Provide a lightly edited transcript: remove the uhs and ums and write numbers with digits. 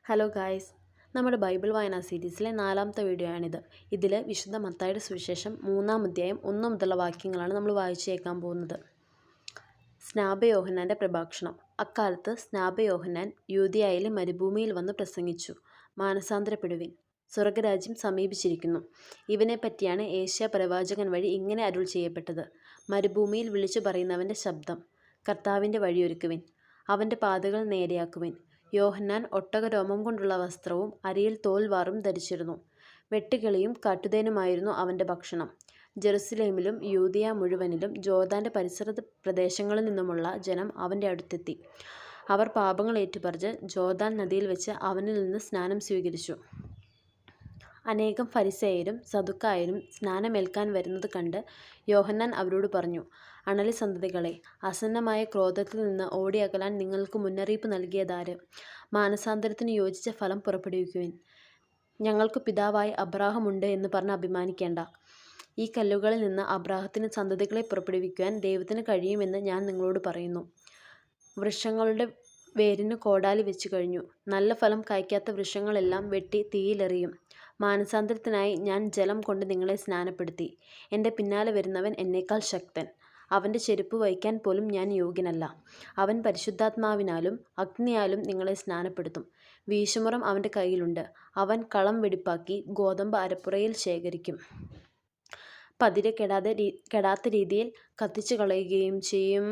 Hello guys, നമ്മുടെ Bible വായനാ സീരീസിലെ 4ാമത്തെ വീഡിയോ ആണിത്. ഇതിൽ വിശുദ്ധ മത്തായിയുടെ സുവിശേഷം 3-ാം അധ്യായം 1 മുതലുള്ള വാക്യങ്ങളാണ് നമ്മൾ വായിച്ചു കേൾക്കാൻ പോകുന്നത്. സ്നാപയോഹന്നാൻ്റെ പ്രഭാഷണം. അക്കാലത്ത് സ്നാപയോഹന്നാൻ യൂദയായിലെ മരുഭൂമിയിൽ വന്ന് പ്രസംഗിച്ചു, മാനസാന്തരപ്പെടുവിൻ, സ്വർഗരാജ്യം സമീപിച്ചിരിക്കുന്നു. ഇവനെ പറ്റിയാണ് ഏശയ്യാ പ്രവാചകൻ വഴി ഇങ്ങനെ അരുൾ ചെയ്യപ്പെട്ടത്: മരുഭൂമിയിൽ വിളിച്ചു പറയുന്നവൻ്റെ ശബ്ദം, കർത്താവിൻ്റെ വഴിയൊരുക്കുവിൻ, അവൻ്റെ പാതകൾ നേരെയാക്കുവിൻ. യോഹന്നാൻ ഒട്ടകരോമം കൊണ്ടുള്ള വസ്ത്രവും അരയിൽ തോൽവാറും ധരിച്ചിരുന്നു. വെട്ടുകിളിയും കാട്ടുതേനുമായിരുന്നു അവൻ്റെ ഭക്ഷണം. ജെറുസലേമിലും യൂദയ മുഴുവനിലും ജോർദാൻ്റെ പരിസര പ്രദേശങ്ങളിൽ നിന്നുമുള്ള ജനം അവൻ്റെ അടുത്തെത്തി. അവർ പാപങ്ങൾ ഏറ്റുപറഞ്ഞ് ജോർദാൻ നദിയിൽ വെച്ച് അവനിൽ നിന്ന് സ്നാനം സ്വീകരിച്ചു. അനേകം ഫരിസേയരും സദുക്കായരും സ്നാനമേൽക്കാൻ വരുന്നത് കണ്ട് യോഹന്നാൻ അവരോട് പറഞ്ഞു: അണലി സന്തതികളെ, ആസന്നമായ ക്രോധത്തിൽ നിന്ന് ഓടിയകലാൻ നിങ്ങൾക്ക് മുന്നറിയിപ്പ് നൽകിയതാര്? മാനസാന്തരത്തിന് യോജിച്ച ഫലം പുറപ്പെടുവിക്കുവിൻ. ഞങ്ങൾക്ക് പിതാവായ അബ്രാഹം ഉണ്ട് എന്ന് പറഞ്ഞ് അഭിമാനിക്കേണ്ട. ഈ കല്ലുകളിൽ നിന്ന് അബ്രാഹത്തിന് സന്തതികളെ പുറപ്പെടുവിക്കുവാൻ ദൈവത്തിന് കഴിയുമെന്ന് ഞാൻ നിങ്ങളോട് പറയുന്നു. വൃക്ഷങ്ങളുടെ വേരിന് കോടാലി വെച്ചു കഴിഞ്ഞു. നല്ല ഫലം കായ്ക്കാത്ത വൃക്ഷങ്ങളെല്ലാം വെട്ടി തീയിലെറിയും. മാനസാന്തരത്തിനായി ഞാൻ ജലം കൊണ്ട് നിങ്ങളെ സ്നാനപ്പെടുത്തി. എൻ്റെ പിന്നാലെ വരുന്നവൻ എന്നേക്കാൾ ശക്തൻ. അവൻ്റെ ചെരുപ്പ് വഹിക്കാൻ പോലും ഞാൻ യോഗ്യനല്ല. അവൻ പരിശുദ്ധാത്മാവിനാലും അഗ്നിയാലും നിങ്ങളെ സ്നാനപ്പെടുത്തും. വീശുമുറം അവൻ്റെ കയ്യിലുണ്ട്. അവൻ കളം വെടിപ്പാക്കി ഗോതമ്പ് അരപ്പുറയിൽ ശേഖരിക്കും. പതിരെ കെടാത്ത രീതിയിൽ കത്തിച്ചു കളയുകയും ചെയ്യും.